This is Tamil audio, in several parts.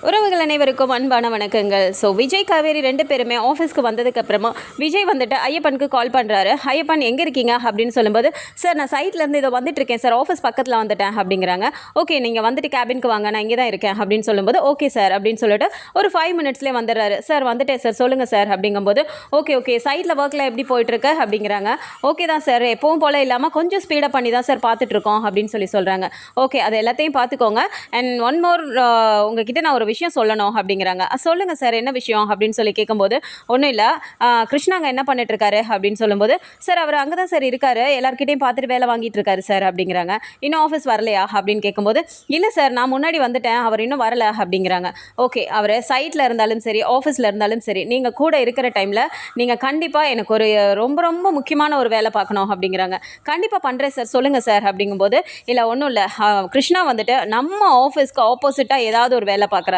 உறவுகள் அனைவருக்கும் அன்பான வணக்கங்கள். ஸோ விஜய் காவேரி 2 பேருமே ஆஃபீஸ்க்கு வந்ததுக்கப்புறமா விஜய் வந்துட்டு ஐயப்பனுக்கு கால் பண்ணுறாரு. ஐயப்பன் எங்கே இருக்கீங்க அப்படின்னு சொல்லும்போது, சார் நான் சைட்லேருந்து இதை வந்துட்டுருக்கேன் சார், ஆஃபீஸ் பக்கத்தில் வந்துட்டேன் அப்படிங்கிறாங்க. ஓகே நீங்கள் வந்துட்டு கேபினுக்கு வாங்க, நான் இங்கே தான் இருக்கேன் அப்படின்னு சொல்லும்போது, ஓகே சார் அப்படின்னு சொல்லிட்டு ஒரு 5 மினிட்ஸ்லேயே வந்துடுறாரு. சார் வந்துட்டேன் சார் சொல்லுங்கள் சார் அப்படிங்கும்போது, ஓகே சைட்டில் ஒர்க்கில் எப்படி போயிட்டுருக்கு அப்படிங்கிறாங்க. ஓகே தான் சார், எப்பவும் போல் இல்லாமல் கொஞ்சம் ஸ்பீடப் பண்ணி தான் சார் பார்த்துட்ருக்கோம் அப்படின்னு சொல்கிறாங்க. ஓகே அது எல்லாத்தையும் பார்த்துக்கோங்க. அண்ட் ஒன் மோர் உங்ககிட்ட நான் ஒரு விஷயம் சொல்லணும் அப்படிங்கிறாங்க. சொல்லுங்கள் சார் என்ன விஷயம் அப்படின்னு சொல்லி கேட்கும்போது, ஒன்றும் இல்லை கிருஷ்ணாங்க என்ன பண்ணிட்டு இருக்காரு அப்படின்னு சொல்லும்போது, சார் அவர் அங்கே தான் சார் இருக்காரு, எல்லாருக்கிட்டையும் பார்த்துட்டு வேலை வாங்கிட்டு இருக்காரு சார் அப்படிங்கிறாங்க. இன்னும் ஆஃபீஸ் வரலையா அப்படின்னு கேட்கும்போது, இல்லை சார் நான் முன்னாடி வந்துட்டேன், அவர் இன்னும் வரலை அப்படிங்கிறாங்க. ஓகே அவர் சைட்டில் இருந்தாலும் சரி ஆஃபீஸில் இருந்தாலும் சரி, நீங்கள் கூட இருக்கிற டைமில் நீங்கள் கண்டிப்பாக எனக்கு ஒரு ரொம்ப ரொம்ப முக்கியமான ஒரு வேலை பார்க்கணும் அப்படிங்கிறாங்க. கண்டிப்பாக பண்ணுறேன் சார் சொல்லுங்கள் சார் அப்படிங்கும்போது, இல்லை ஒன்றும் இல்லை கிருஷ்ணா வந்துட்டு நம்ம ஆஃபீஸ்க்கு ஆப்போசிட்டாக ஏதாவது ஒரு வேலை பார்க்குறாரா,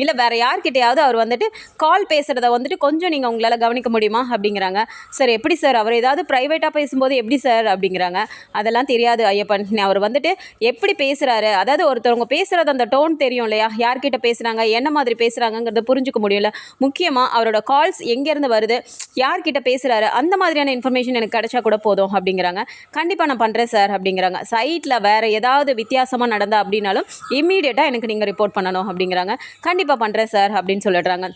இல்லை வேறு யார்கிட்டையாவது அவர் வந்துட்டு கால் பேசுகிறத வந்துட்டு கொஞ்சம் நீங்கள் உங்களால் கவனிக்க முடியுமா அப்படிங்கிறாங்க. சார் எப்படி சார், அவர் ஏதாவது ப்ரைவேட்டாக பேசும்போது எப்படி சார் அப்படிங்கிறாங்க. அதெல்லாம் தெரியாது ஐயப்பன், அவர் வந்துட்டு எப்படி பேசுகிறாரு, அதாவது ஒருத்தவங்க பேசுகிறது அந்த டோன் தெரியும் இல்லையா, யார்கிட்ட பேசுகிறாங்க என்ன மாதிரி பேசுகிறாங்கங்கிறத புரிஞ்சுக்க முடியல. முக்கியமாக அவரோட கால்ஸ் எங்கேருந்து வருது, யார்கிட்ட பேசுகிறாரு, அந்த மாதிரியான இன்ஃபர்மேஷன் எனக்கு கிடைச்சா கூட போதும் அப்படிங்கிறாங்க. கண்டிப்பாக நான் பண்ணுறேன் சார் அப்படிங்கிறாங்க. சைட்டில் வேறு ஏதாவது வித்தியாசமாக நடந்தா அப்படின்னாலும் இம்மீடியட்டாக எனக்கு நீங்கள் ரிப்போர்ட் பண்ணணும் அப்படிங்கிறாங்க. கண்டிப்பாக பண்ணுறேன் சார் அப்படின்னு சொல்லிடுறாங்க.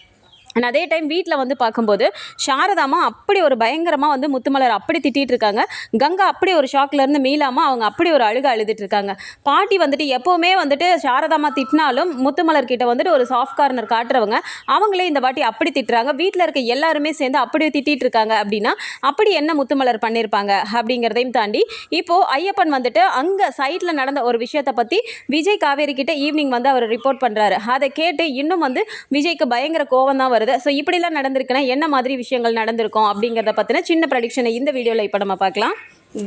அண்ட் அதே டைம் வீட்டில் வந்து பார்க்கும்போது சாரதாமா அப்படி ஒரு பயங்கரமாக வந்து முத்துமலர் அப்படி திட்டிகிட்டு இருக்காங்க. கங்கா அப்படி ஒரு ஷாக்லேருந்து மீளாமல் அவங்க அப்படி ஒரு அழுதுட்டு இருக்காங்க. பாட்டி வந்துட்டு எப்போவுமே வந்துட்டு சாரதாமா திட்டினாலும் முத்துமலர் கிட்ட வந்துட்டு ஒரு சாஃப்ட் கார்னர் காட்டுறவங்க, அவங்களே இந்த வாட்டி அப்படி திட்டுறாங்க. வீட்டில் இருக்க எல்லாருமே சேர்ந்து அப்படியே திட்டிகிட்டு இருக்காங்க. அப்படின்னா அப்படி என்ன முத்துமலர் பண்ணியிருப்பாங்க அப்படிங்கிறதையும் தாண்டி இப்போது ஐயப்பன் வந்துட்டு அங்கே சைட்டில் நடந்த ஒரு விஷயத்தை பற்றி விஜய் காவேரி கிட்ட ஈவினிங் வந்து அவர் ரிப்போர்ட் பண்ணுறாரு. அதை கேட்டு இன்னும் வந்து விஜய்க்கு பயங்கர கோவம் தான் வருது. ஸோ இப்படிலாம் நடந்திருக்குன்னா என்ன மாதிரி விஷயங்கள் நடந்திருக்கும் அப்படிங்கிறத பற்றின சின்ன ப்ரெடிக்ஷனை இந்த வீடியோவில் இப்போ நம்ம பார்க்கலாம்.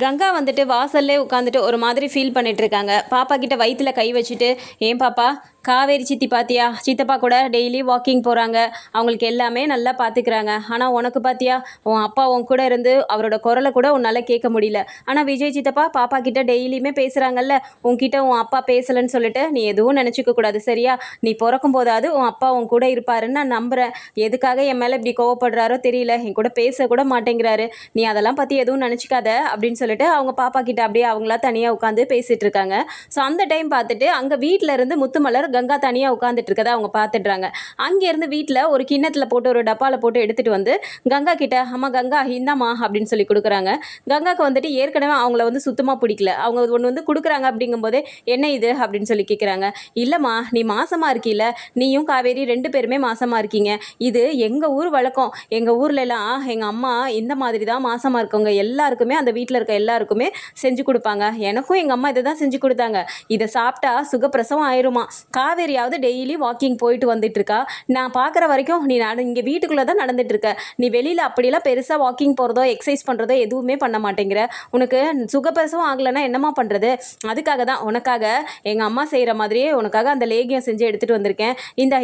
கங்கா வந்துட்டு வாசல்லே உட்காந்துட்டு ஒரு மாதிரி ஃபீல் பண்ணிட்டு இருக்காங்க. பாப்பா கிட்ட வயிற்றுல கை வச்சுட்டு, ஏன் பாப்பா காவேரி சித்தி பாத்தியா, சித்தப்பா கூட டெய்லி வாக்கிங் போகிறாங்க, அவங்களுக்கு எல்லாமே நல்லா பார்த்துக்கிறாங்க. ஆனால் உனக்கு பார்த்தியா, உன் அப்பா உன் கூட இருந்து அவரோட குரலை கூட உன்னால் கேட்க முடியல. ஆனால் விஜய் சித்தப்பா பாப்பா கிட்ட டெய்லியுமே பேசுகிறாங்கல்ல, உன்கிட்ட உன் அப்பா பேசலைன்னு சொல்லிட்டு நீ எதுவும் நினச்சிக்க கூடாது சரியா. நீ பிறக்கும் போதாவது உன் அப்பா உன் கூட இருப்பாருன்னு நான் நம்புகிறேன். எதுக்காக என் மேலே இப்படி கோவப்படுறாரோ தெரியல, என் கூட பேச கூட மாட்டேங்கிறாரு. நீ அதெல்லாம் பற்றி எதுவும் நினச்சிக்காத அப்படின்னு சொல்லிட்டு அவங்க பாப்பா கிட்ட அப்படியே அவங்களா தனியாக உட்காந்து பேசிகிட்டு இருக்காங்க. ஸோ அந்த டைம் பார்த்துட்டு அங்கே வீட்டில் இருந்து முத்துமலர் கங்கா தனியாக உட்காந்துட்டு இருக்கதை அவங்க பார்த்துடுறாங்க. அங்கேருந்து வீட்டில் ஒரு கிண்ணத்தில் போட்டு ஒரு டப்பாவில் போட்டு எடுத்துகிட்டு வந்து கங்கா கிட்ட, அம்மா கங்கா இந்தாம்மா அப்படின்னு சொல்லி கொடுக்குறாங்க. கங்காவுக்கு வந்துட்டு ஏற்கனவே அவங்கள வந்து சுத்தமாக பிடிக்கல. அவங்க ஒன்று வந்து கொடுக்குறாங்க அப்படிங்கும்போது, என்ன இது அப்படின்னு சொல்லி கேட்குறாங்க. இல்லைம்மா நீ மாசமாக இருக்கீல, நீயும் காவேரி 2 பேருமே மாசமாக இருக்கீங்க. இது எங்கள் ஊர் வழக்கம். எங்கள் ஊர்லலாம் எங்கள் அம்மா இந்த மாதிரி தான் மாசமாக இருக்கவங்க எல்லாருக்குமே, அந்த வீட்டில் இருக்க எல்லாருக்குமே செஞ்சு கொடுப்பாங்க. எனக்கும் எங்கள் அம்மா இதை தான் செஞ்சு கொடுத்தாங்க. இதை சாப்பிட்டா சுகப்பிரசவம் ஆயிருமா. காவேரியாவது டெய்லி வாக்கிங் போயிட்டு வந்துட்டு இருக்கா. நான் பார்க்குற வரைக்கும் நீ இங்கே வீட்டுக்குள்ளே தான் நடந்துட்டு இருக்க. நீ வெளியில் அப்படியெல்லாம் பெருசாக வாக்கிங் போகிறதோ எக்ஸசைஸ் பண்ணுறதோ எதுவுமே பண்ண மாட்டேங்கிற. உனக்கு சுகப்பிரசவம் ஆகலைன்னா என்னம்மா பண்ணுறது. அதுக்காக தான் உனக்காக எங்கள் அம்மா செய்கிற மாதிரியே உனக்காக அந்த லேகியம் செஞ்சு எடுத்துகிட்டு வந்திருக்கேன்,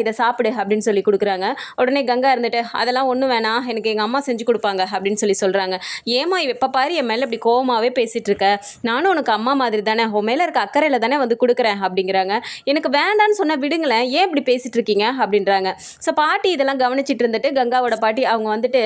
இதை சாப்பிடு அப்படின்னு சொல்லி கொடுக்குறாங்க. உடனே கங்கா இருந்துட்டு, அதெல்லாம் ஒன்றும் வேணாம், எனக்கு எங்கள் அம்மா செஞ்சு கொடுப்பாங்க அப்படின்னு சொல்லி சொல்கிறாங்க. ஏமா எப்போ பாரு என் மேலே இப்படி கோவமாகவே பேசிகிட்டு இருக்க, நானும் உனக்கு அம்மா மாதிரி தானே, உன் மேலே இருக்க அக்கறையில் தானே வந்து கொடுக்குறேன் அப்படிங்கிறாங்க. எனக்கு வேண்டான்னு சொன்ன விடுங்களேன், ஏன் இப்படி பேசிகிட்டு இருக்கீங்க அப்படின்றாங்க. ஸோ பாட்டி இதெல்லாம் கவனிச்சிட்டு இருந்துட்டு கங்காவோட பாட்டி அவங்க வந்துட்டு,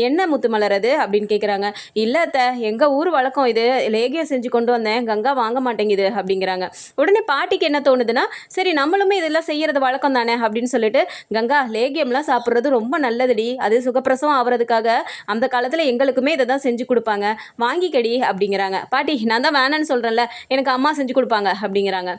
என்ன முத்துமலர் அது அப்படின்னு கேட்குறாங்க. இல்லை அத்தை, எங்கள் ஊர் வழக்கம், இது லேகியம் செஞ்சு கொண்டு வந்தேன், கங்கா வாங்க மாட்டேங்குது அப்படிங்கிறாங்க. உடனே பாட்டிக்கு என்ன தோணுதுன்னா, சரி நம்மளுமே இதெல்லாம் செய்கிறது வழக்கம் தானே அப்படின்னு சொல்லிட்டு, கங்கா லேகியம்லாம் சாப்பிட்றது ரொம்ப நல்லதுடி, அது சுகப்பிரசவம் ஆகிறதுக்காக அந்த காலத்தில் எங்களுக்குமே இதை தான் செஞ்சு கொடுப்பாங்க, வாங்கிக்கடி அப்படிங்கிறாங்க. பாட்டி நான் தான் வேணான்னு சொல்கிறேன்ல, எனக்கு அம்மா செஞ்சு கொடுப்பாங்க அப்படிங்கிறாங்க.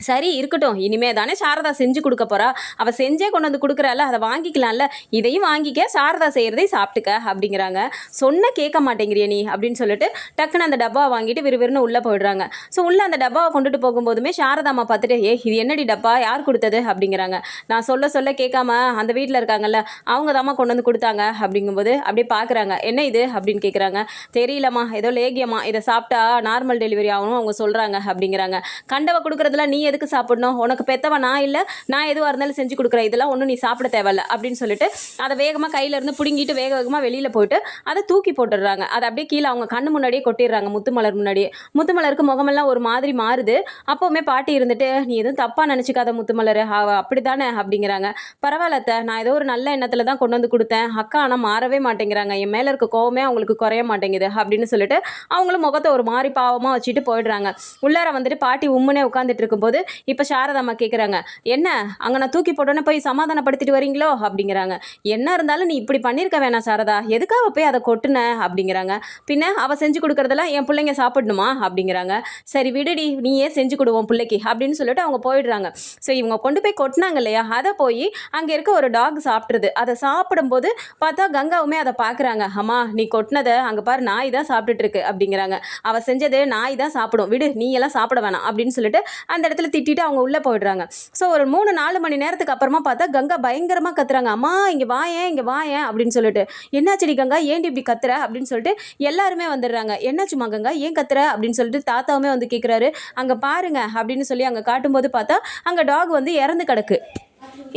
சரி இருக்கட்டும், இனிமே தானே சாரதா செஞ்சு கொடுக்க போகிறா, அவள் செஞ்சே கொண்டு வந்து கொடுக்குறால, அதை வாங்கிக்கலாம்ல, இதையும் வாங்கிக்க, சாரதா செய்கிறதை சாப்பிட்டுக்க அப்படிங்கிறாங்க. சொன்ன கேட்க மாட்டேங்கிறிய நீ அப்படின்னு சொல்லிட்டு டக்குன்னு அந்த டப்பாவை வாங்கிட்டு விறுவிறுன்னு உள்ளே போயிடுறாங்க. ஸோ உள்ளே அந்த டப்பாவை கொண்டுட்டு போகும்போதுமே சாரதாம்மா பார்த்துட்டு, இது என்னடி டப்பா, யார் கொடுத்தது அப்படிங்கிறாங்க. நான் சொல்ல கேட்காம அந்த வீட்டில் இருக்காங்கல்ல, அவங்க தாம்மா கொண்டு வந்து கொடுத்தாங்க அப்படிங்கும்போது அப்படியே பார்க்குறாங்க. என்ன இது அப்படின்னு கேட்குறாங்க. தெரியலம்மா, ஏதோ லேகியம்மா, இதை சாப்பிட்டா நார்மல் டெலிவரி ஆகணும் அவங்க சொல்கிறாங்க அப்படிங்கிறாங்க. கண்டவை கொடுக்குறதுல நீ எதுக்கு சாப்பிடணும், உனக்கு பெத்தவன் நான் இல்லை, நான் எதுவாக இருந்தாலும் செஞ்சு கொடுக்குறேன், இதெல்லாம் ஒன்றும் நீ சாப்பிட தேவையில்ல அப்படின்னு சொல்லிட்டு அதை வேகமாக கையிலேருந்து பிடுங்கிட்டு வேகமாக வெளியில் போயிட்டு அதை தூக்கி போட்டுடுறாங்க. அதை அப்படியே கீழே அவங்க கண்ணு முன்னாடியே கொட்டிடுறாங்க, முத்துமலர் முன்னாடியே. முத்துமலருக்கு முகமெல்லாம் ஒரு மாதிரி மாறுது. அப்போவுமே பாட்டி இருந்துட்டு, நீ எதுவும் தப்பாக நினச்சிக்காத முத்துமலர், அப்படி தானே அப்படிங்கிறாங்க. பரவாயில்ல அத்தை, நான் ஏதோ ஒரு நல்ல எண்ணத்தில் தான் கொண்டு வந்து கொடுத்தேன், அக்கா ஆனால் மாறவே மாட்டேங்கிறாங்க, என் மேலே இருக்க கோவமே அவங்களுக்கு குறைய மாட்டேங்குது அப்படின்னு சொல்லிட்டு அவங்களும் முகத்தை ஒரு மாதிரி பாவமாக வச்சுட்டு போயிடுறாங்க. உள்ளார வந்துட்டு பாட்டி உம்முனே உட்காந்துட்டு இருக்கும்போது இப்போ சாரதாம்மா கேட்குறாங்க, என்ன அங்கே நான் தூக்கி போட்டோன்னே போய் சமாதானப்படுத்திட்டு வரீங்களோ அப்படிங்கிறாங்க. என்ன இருந்தாலும் நீ இப்படி பண்ணியிருக்க வேணாம் சாரதா, எதுக்காக போய் அதை கொட்டுன அப்படிங்கிறாங்க. பின்ன அவள் செஞ்சு கொடுக்குறதெல்லாம் என் பிள்ளைங்க சாப்பிடணுமா அப்படிங்கிறாங்க. சரி விடுடி, நீயே செஞ்சு கொடுவோம் பிள்ளைக்கு அப்படின்னு சொல்லிட்டு அவங்க போயிடுறாங்க. ஸோ இவங்க கொண்டு போய் கொட்டினாங்க இல்லையா, அதை போய் அங்கே இருக்க ஒரு டாக் சாப்பிட்ருது. அதை சாப்பிடும்போது பார்த்தா கங்காவுமே அதை பார்க்குறாங்க. அம்மா நீ கொட்டினதை அங்கே பாரு நாய் தான் சாப்பிட்டுட்டு இருக்கு அப்படிங்கிறாங்க. அவள் செஞ்சது நாய் தான் சாப்பிடும், விடு நீ எல்லாம் சாப்பிட வேணாம் அப்படின்னு சொல்லிட்டு அந்த இடத்துல திட்டிட்டு அவங்க உள்ளே போயிடுறாங்க. ஸோ ஒரு 3-4 மணி நேரத்துக்கு அப்புறமா பார்த்தா கங்கா பயங்கரமாக கத்துறாங்க, அம்மா இங்கே வாயேன் இங்கே வாயேன் அப்படின்னு சொல்லிட்டு. என்னாச்சுடி கங்கா, ஏன்டி இப்படி கத்துற அப்படின்னு சொல்லிட்டு எல்லாருமே வந்துடுறாங்க. என்னாச்சுமா கங்கா, ஏன் கத்துற அப்படின்னு சொல்லிட்டு தாத்தாவுமே வந்து கேட்குறாரு. அங்கே பாருங்க அப்படின்னு சொல்லி அங்கே காட்டும்போது பார்த்தா அங்கே டாக் வந்து இறந்து கிடக்கு.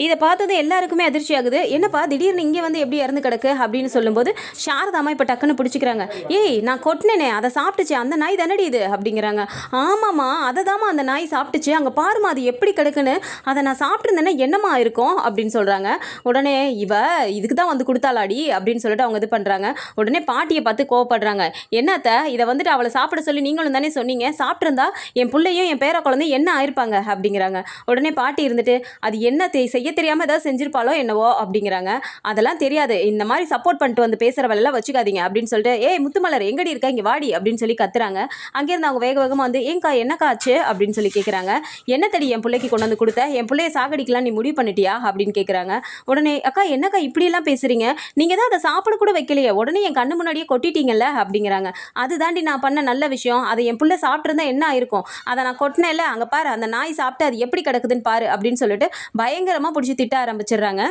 இதை பார்த்தது எல்லாருக்குமே அதிர்ச்சி ஆகுது. என்னப்பா திடீர்னு இங்கே வந்து எப்படி இறந்து கிடக்கு அப்படின்னு சொல்லும்போது சாரதாமா இப்போ டக்குன்னு பிடிச்சிக்கிறாங்க. ஏய் நான் கொட்டினேனே அதை சாப்பிட்டுச்சு, அந்த நாய் தானடி இது அப்படிங்கிறாங்க. ஆமாம்மா அதை தாம்மா அந்த நாய் சாப்பிட்டுச்சு, அங்கே பாருமா அது எப்படி கிடக்குன்னு, அதை நான் சாப்பிட்ருந்தேன்னா என்னம்மா இருக்கும் அப்படின்னு சொல்கிறாங்க. உடனே இவ இதுக்கு தான் வந்து கொடுத்தாளாடி அப்படின்னு சொல்லிட்டு அவங்க இது பண்ணுறாங்க. உடனே பாட்டியை பார்த்து கோவப்படுறாங்க. என்னத்த இதை வந்துட்டு அவளை சாப்பிட சொல்லி நீங்களும் தானே சொன்னீங்க, சாப்பிட்ருந்தா என் பிள்ளையும் என் பேர குழந்தையும் என்ன ஆயிருப்பாங்க அப்படிங்கிறாங்க. உடனே பாட்டி இருந்துட்டு, அது என்ன செய்ய தெரியாமல் ஏதாவது செஞ்சிருப்பாளோ என்னவோ அப்படிங்கிறாங்க. அதெல்லாம் தெரியாது, இந்த மாதிரி சப்போர்ட் பண்ணிட்டு வந்து பேசுகிறவெல்லாம் வச்சுக்காதீங்க அப்படின்னு சொல்லிட்டு, ஏய் முத்துமலர் எங்கடி இருக்கா, இங்கே வாடி அப்படின்னு சொல்லி கத்துறாங்க. அங்கேருந்து அவங்க வேக வேகமாக வந்து, ஏங்கா என்னக்கா ஆச்சு அப்படின்னு சொல்லி கேட்குறாங்க. என்ன தடி என் பிள்ளைக்கு கொண்டு வந்து கொடுத்த, என் பிள்ளைய சாகடிக்கலாம் நீ முடிவு பண்ணிட்டியா அப்படின்னு கேட்குறாங்க. உடனே அக்கா என்னக்கா இப்படியெல்லாம் பேசுகிறீங்க, நீங்கள் தான் அதை சாப்பிட கூட வைக்கலையே, உடனே என் கண்ணு முன்னாடியே கொட்டிட்டீங்கல்ல அப்படிங்கிறாங்க. அதுதாண்டி நான் பண்ண நல்ல விஷயம், அதை என் பிள்ளை சாப்பிட்ருந்தா என்ன ஆயிருக்கும், அதை நான் கொட்டினேன்ல, அங்கே பாரு அந்த நாய் சாப்பிட்டு அது எப்படி கிடக்குதுன்னு பாரு அப்படின்னு சொல்லிட்டு பயங்கரமாக பிடிச்சி திட்ட ஆரம்பிச்சிடுறாங்க.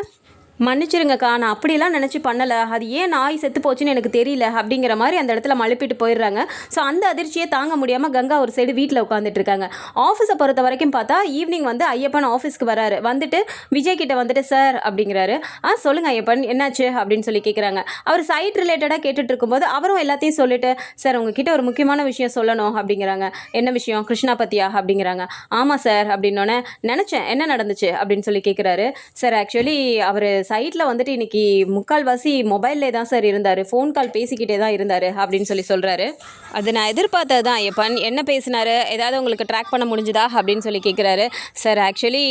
மன்னிச்சிருங்கக்கா, நான் அப்படிலாம் நினச்சி பண்ணலை, அது ஏன் நாய் செத்து போச்சுன்னு எனக்கு தெரியல அப்படிங்கிற மாதிரி அந்த இடத்துல மழுப்பிட்டு போயிடுறாங்க. ஸோ அந்த அதிர்ச்சியை தாங்க முடியாமல் கங்கா ஒரு சைடு வீட்டில் உட்காந்துட்டு இருக்காங்க. ஆஃபீஸை பொறுத்த வரைக்கும் பார்த்தா ஈவினிங் வந்து ஐயப்பன் ஆஃபீஸ்க்கு வராரு. வந்துட்டு விஜய் கிட்ட வந்துட்டு, சார் அப்படிங்கிறாரு. சொல்லுங்கள் ஐயப்பன் என்னாச்சு அப்படின்னு சொல்லி கேட்குறாங்க. அவர் சைட் ரிலேட்டடாக கேட்டுட்டு இருக்கும்போது அவரும் எல்லாத்தையும் சொல்லிட்டு, சார் உங்ககிட்ட ஒரு முக்கியமான விஷயம் சொல்லணும் அப்படிங்கிறாங்க. என்ன விஷயம், கிருஷ்ணா பத்தியா அப்படிங்கிறாங்க. ஆமாம் சார் அப்படின்னோடனே, நினச்சேன் என்ன நடந்துச்சு அப்படின்னு சொல்லி கேட்குறாரு. சார் ஆக்சுவலி அவர் சைட்டில் வந்துட்டு இன்றைக்கி முக்கால்வாசி மொபைல்லே தான் சார் இருந்தார், ஃபோன் கால் பேசிக்கிட்டே தான் இருந்தார் அப்படின்னு சொல்லி சொல்கிறாரு. அது நான் எதிர்பார்த்தது தான் ஐயப்பன், என்ன பேசினார், ஏதாவது உங்களுக்கு ட்ராக் பண்ண முடிஞ்சுதா அப்படின்னு சொல்லி கேட்குறாரு. சார் ஆக்சுவலி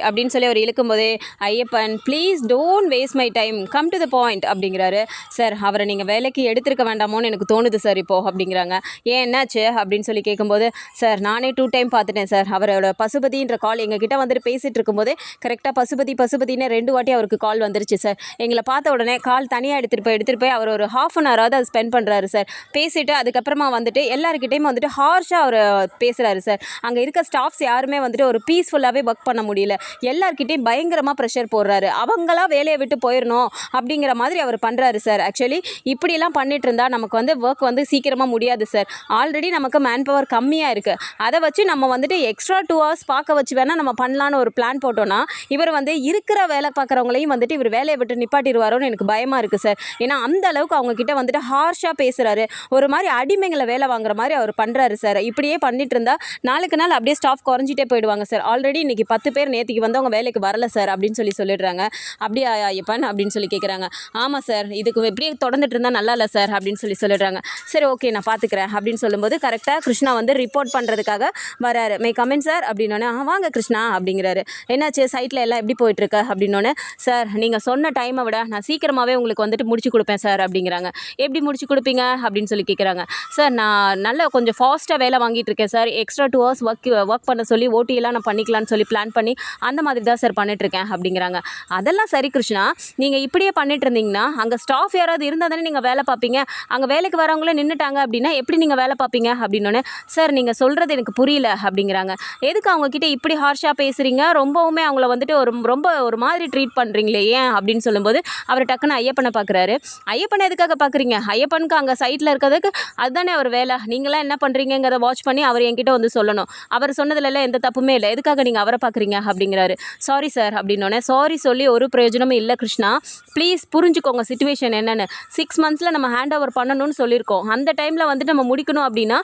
அப்படின்னு சொல்லி அவர் இழுக்கும்போதே, Ayyappan please don't waste my time, come to the point அப்படிங்கிறாரு. சார் அவரை நீங்கள் வேலைக்கு எடுத்திருக்க வேண்டாமோன்னு எனக்கு தோணுது சார் இப்போது அப்படிங்கிறாங்க. ஏன் என்னாச்சு அப்படின்னு சொல்லி கேட்கும்போது, சார் நானே 2 டைம் பார்த்துட்டேன் சார், அவரோட பசுபதின்ற கால் எங்ககிட்ட வந்துட்டு பேசிகிட்டு இருக்கும்போதே கரெக்டாக பசுபதினு 2 வாட்டி அவருக்கு கால் வந்துருச்சு சார். எங்களை பார்த்த உடனே கால் தனியாக எடுத்துகிட்டு போய் அவர் ஒரு 1/2 hour அதை ஸ்பெண்ட் பண்ணுறாரு சார். பேசிவிட்டு அதுக்கப்புறமா வந்துட்டு எல்லாருக்கிட்டையும் வந்துட்டு ஹார்ஷாக அவர் பேசுகிறாரு சார். அங்கே இருக்க ஸ்டாஃப்ஸ் யாருமே வந்துட்டு ஒரு பீஸ்ஃபுல்லாகவே ஒர்க் பண்ண முடியல, எல்லாருக்கிட்டையும் பயங்கரமாக ப்ரெஷர் போடுறாரு, அவங்களாம் வேலையை விட்டு போயிடணும் அப்படிங்கிற மாதிரி அவர் பண்ணுறாரு சார். ஆக்சுவலி இப்படிலாம் பண்ணிட்டு இருந்தால் நமக்கு வந்து ஒர்க் வந்து சீக்கிரமாக முடியாது சார். ஆல்ரெடி நமக்கு மேன் பவர் கம்மியாக இருக்குது, அதை வச்சு நம்ம வந்துட்டு எக்ஸ்ட்ரா 2 hours பார்க்க வச்சு வேணால் நம்ம பண்ணலான்னு ஒரு பிளான் போட்டோன்னா இவர் வந்து இருக்கிற வேலை பார்க்குறவங்களையும் வந்துட்டு இவர் வேலையை விட்டு நிப்பாட்டிடுவாரோன்னு எனக்கு பயமாக இருக்குது சார். ஏன்னா அந்த அளவுக்கு அவங்கக்கிட்ட வந்துட்டு ஹார்ஷாக பேசுகிறாரு, ஒரு மாதிரி அடிமைங்களை வேலை வாங்குற மாதிரி அவர் பண்ணுறாரு சார். இப்படியே பண்ணிட்டு இருந்தால் நாளுக்கு நாள் அப்படியே ஸ்டாஃப் குறைஞ்சிட்டே போயிடுவாங்க சார். ஆல்ரெடி இன்றைக்கி 10 பேர் நேற்றுக்கு வந்தவங்க வேலைக்கு வரல சார் அப்படின்னு சொல்லி சொல்லிடுறாங்க. அப்படியா ஐயப்பன் அப்படின்னு சொல்லி கேட்குறாங்க. ஆமாம் சார், இதுக்கு எப்படியே தொடர்ந்துட்டு இருந்தால் நல்லா இல்லை சார் அப்படின்னு சொல்லி சொல்லிடுறாங்க. சரி ஓகே நான் பார்த்துக்கிறேன் அப்படின்னு சொல்லும்போது கரெக்டாக கிருஷ்ணா வந்து ரிப்போர்ட் பண்ணுறதுக்காக வராரு. மே கமெண்ட் சார் அப்படின்னோடனே, வாங்க கிருஷ்ணா அப்படிங்கிறாரு. என்னாச்சு சைட்டில் எல்லாம் எப்படி போயிட்டுருக்கு அப்படின்னோடனே, சார் நீங்கள் சொன்ன டைமை விட நான் சீக்கிரமாகவே உங்களுக்கு வந்துட்டு முடிச்சு கொடுப்பேன் சார் அப்படிங்கிறாங்க. எப்படி முடிச்சு கொடுப்பீங்க அப்படின்னு சொல்லி கேட்குறாங்க. சார் நான் நல்லா கொஞ்சம் ஃபாஸ்ட்டாக வேலை வாங்கிட்டு இருக்கேன் சார், எக்ஸ்ட்ரா 2 hours ஒர்க் பண்ண சொல்லி ஓட்டியெல்லாம் நான் பண்ணிக்கலான்னு சொல்லி பிளான் பண்ணி அந்த மாதிரி தான் சார் பண்ணிட்டுருக்கேன் அப்படிங்கிறாங்க. அதெல்லாம் சரி கிருஷ்ணா, நீங்கள் இப்படியே பண்ணிட்டு இருந்தீங்கன்னா அங்கே ஸ்டாஃப் யாராவது இருந்தால் தானே நீங்கள் வேலை பார்ப்பீங்க, அங்கே வேலைக்கு வரவங்களே நின்றுட்டாங்க அப்படின்னா எப்படி நீங்கள் வேலை பார்ப்பீங்க அப்படின்னோடனே, சார் நீங்கள் சொல்கிறது எனக்கு புரியல அப்படிங்கிறாங்க. எதுக்கு அவங்கக்கிட்ட இப்படி ஹார்ஷாக பேசுகிறீங்க, ரொம்பவுமே அவங்கள வந்துட்டு ரொம்ப ஒரு மாதிரி ட்ரீட் பண்ணுறீங்களே, ஏன் அப்படின்னு சொல்லும்போது அவர் டக்குன்னு ஐயப்பனை பார்க்குறாரு. ஐயப்பனை எதுக்காக பார்க்குறீங்க? ஐயப்பனுக்கு அங்கே சைட்டில் இருக்கிறதுக்கு அதுதானே அவர் வேலை. நீங்களாம் என்ன பண்ணுறீங்கிறத வாட்ச் பண்ணி அவர் என்கிட்ட வந்து சொல்லணும். அவர் சொன்னதுலலாம் எந்த தப்புமே இல்லை. எதுக்காக நீங்கள் அவரை பார்க்குறீங்க அப்படிங்கிறாரு. சாரி சார் அப்படின்னோடனே, சாரி சொல்லி ஒரு பிரயோஜனமும் இல்லை கிருஷ்ணா, ப்ளீஸ் புரிஞ்சுக்கோங்க சுச்சுவேஷன் என்னென்னு. 6 மந்த்ஸில் நம்ம ஹேண்ட் ஓவர் பண்ணணும்னு சொல்லியிருக்கோம். அந்த டைமில் வந்துட்டு நம்ம முடிக்கணும் அப்படின்னா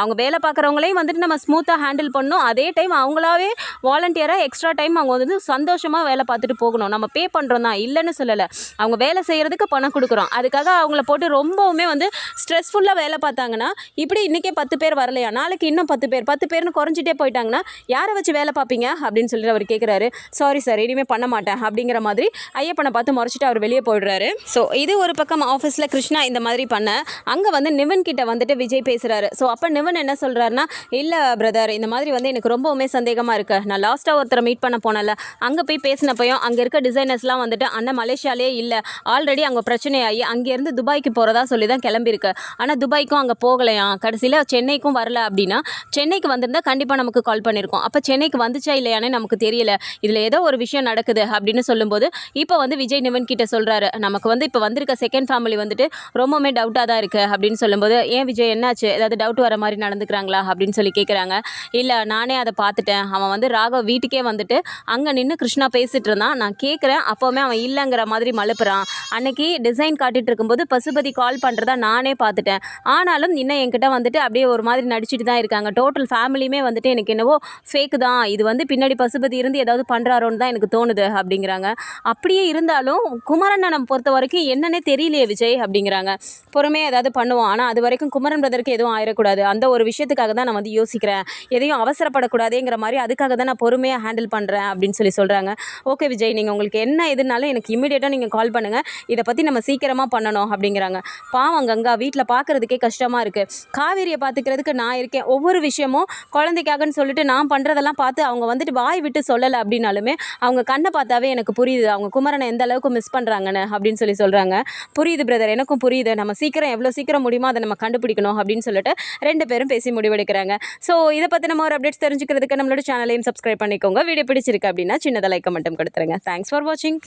அவங்க வேலை பார்க்குறவங்களையும் வந்துட்டு நம்ம ஸ்மூத்தாக ஹேண்டில் பண்ணணும். அதே டைம் அவங்களாவே வாலண்டியராக எக்ஸ்ட்ரா டைம் அவங்க வந்து சந்தோஷமாக வேலை பார்த்துட்டு போகணும். நம்ம பே பண்ணுறோம் தான், இல்லைன்னு சொல்லலை. அவங்க வேலை செய்கிறதுக்கு பணம் கொடுக்குறோம். அதுக்காக அவங்கள போட்டு ரொம்பவுமே வந்து ஸ்ட்ரெஸ்ஃபுல்லாக வேலை பார்த்தாங்கன்னா, இப்படி இன்றைக்கே 10 பேர் வரலையா, நாளைக்கு இன்னும் 10 பேர் 10 பேர்னு குறைஞ்சிட்டே போயிட்டாங்கன்னா யாரை வச்சு வேலை பார்ப்பீங்க அப்படின்னு சொல்லிட்டு அவர் கேட்குறாரு. சாரி சார், இனிமேல் பண்ண மாட்டேன் அப்படிங்கிற மாதிரி ஐயப்பனை பார்த்து முறைச்சிட்டு அவர் வெளியே போயிடுறாரு. ஸோ இது ஒரு பக்கம் ஆஃபீஸில் கிருஷ்ணா இந்த மாதிரி பண்ண, அங்கே வந்து நிவன் கிட்ட வந்துட்டு விஜய் பேசுகிறாரு. ஸோ அப்போ நிவன் என்ன சொல்கிறாருன்னா, இல்லை பிரதர், இந்த மாதிரி வந்து எனக்கு ரொம்பவுமே சந்தேகமாக இருக்குது. நான் லாஸ்ட்டாக ஒருத்தரை மீட் பண்ண போனல, அங்கே போய் பேசினப்பையும் அங்கே இருக்க டிசைனர்ஸ்லாம் வந்துட்டு அண்ணன் மலேசியாலே இல்லை, ஆல்ரெடி அங்கே பிரச்சனையாகி அங்கேருந்து துபாய்க்கு போகிறதா சொல்லி தான் கிளம்பியிருக்கு. ஆனால் துபாய்க்கும் அங்கே போகலையாம், கடைசியில் சென்னைக்கும் வரல. அப்படின்னா சென்னைக்கு வந்திருந்தால் கண்டிப்பாக நமக்கு கால் பண்ணியிருக்கோம். அப்போ சென்னைக்கு வந்துச்சா இல்லையானே நமக்கு தெரியல. இதில் ஏதோ ஒரு விஷயம் நடக்குது அப்படின்னு சொல்லும்போது இப்போ வந்து விஜய் நிவன் கிட்ட சொல்கிறாரு, நமக்கு வந்து இப்போ வந்திருக்க செகண்ட் ஃபேமிலி வந்துட்டு ரொம்பவுமே டவுட்டாக தான் இருக்குது அப்படின்னு சொல்லும்போது, ஏன் விஜய் என்னாச்சு, ஏதாவது டவுட் வர மாதிரி நடந்துக்கிறாங்களா அப்படின்னு சொல்லி கேட்குறாங்க. இல்லை, நானே அதை பார்த்துட்டேன். அவன் வந்து ராகவ் வீட்டுக்கே வந்துட்டு அங்கே நின்று கிருஷ்ணா பேசிகிட்டு இருந்தான். நான் கேட்குறேன், அப்போவுமே அவன் இல்லைங்கிற மாதிரி மழுப்புறான். அன்னைக்கு டிசைன் காட்டிகிட்டு இருக்கும்போது பசுபதி கால் பண்ணுறதா நானே பார்த்துட்டேன். ஆனாலும் இன்னும் என்கிட்ட வந்துட்டு அப்படியே ஒரு மாதிரி நடிச்சிட்டு தான் இருக்காங்க. டோட்டல் ஃபேமிலியுமே வந்துட்டு எனக்கு என்னவோ ஃபேக்கு தான், இது வந்து பின்னாடி பசுபதி இருந்து ஏதாவது பண்ணுறாரோன்னு தான் எனக்கு தோணுது அப்படிங்கிறாங்க. அப்படியே இருந்தாலும் குமரன் அண்ணனை பொறுத்த வரைக்கும் என்னன்னே தெரியலையே விஜய் அப்படிங்கிறாங்க. பொறுமையாக ஏதாவது பண்ணுவோம், ஆனால் அது வரைக்கும் குமரன் பிரதருக்கு எதுவும் ஆயிடக்கூடாது, அந்த ஒரு விஷயத்துக்காக தான் நான் வந்து யோசிக்கிறேன், எதையும் அவசரப்படக்கூடாதுங்கிற மாதிரி அதுக்காக தான் நான் பொறுமையாக ஹேண்டில் பண்ணுறேன் அப்படின்னு சொல்கிறாங்க. ஓகே விஜய், நீங்கள் உங்களுக்கு என்ன எதுனாலும் எனக்கு இமீடியட்டாக நீங்கள் கால் பண்ணுங்கள், இதை பற்றி நம்ம சீக்கிரமாக பண்ணணும் அப்படிங்கிறாங்க. பாவம் கங்கா வீட்டில் பார்க்குறதுக்கே கஷ்டமாக இருக்குது, காவேரியை பார்த்துக்கிறதுக்கு நான் இருக்கேன், ஒவ்வொரு விஷயமும் குழந்தைக்காகன்னு சொல்லிட்டு நான் பண்ணுறதெல்லாம் பார்த்து அவங்க வந்துட்டு வாய் விட்டு சொல்லலை அப்படின்னாலுமே அவங்க கண்ணை பார்த்தாவே எனக்கு புரியுது அவங்க குமரனை எந்த அளவுக்கு மிஸ் பண்ணுறாங்கன்னு அப்படின்னு சொல்கிறாங்க. புரியுது பிரதர், எனக்கும் புரியுது, நம்ம சீக்கிரம் எவ்வளோ சீக்கிரம் முடியுமோ அதை நம்ம கண்டுபிடிக்கணும் அப்படின்னு சொல்லிட்டு 2 பேரும் பேசி முடிவெடுக்கிறாங்க. ஸோ இதை பற்றி நம்ம ஒரு அப்டேட்ஸ் தெரிஞ்சுக்கிறதுக்கு நம்மளோட சேனலையும் சப்ஸ்கிரைப் பண்ணிக்கோங்க. வீடியோ பிடிச்சிருக்கு அப்படின்னா சின்னதாக லைக் மட்டும் கொடுத்துருங்க. தேங்க்ஸ் ஃபார் வாட்சிங்.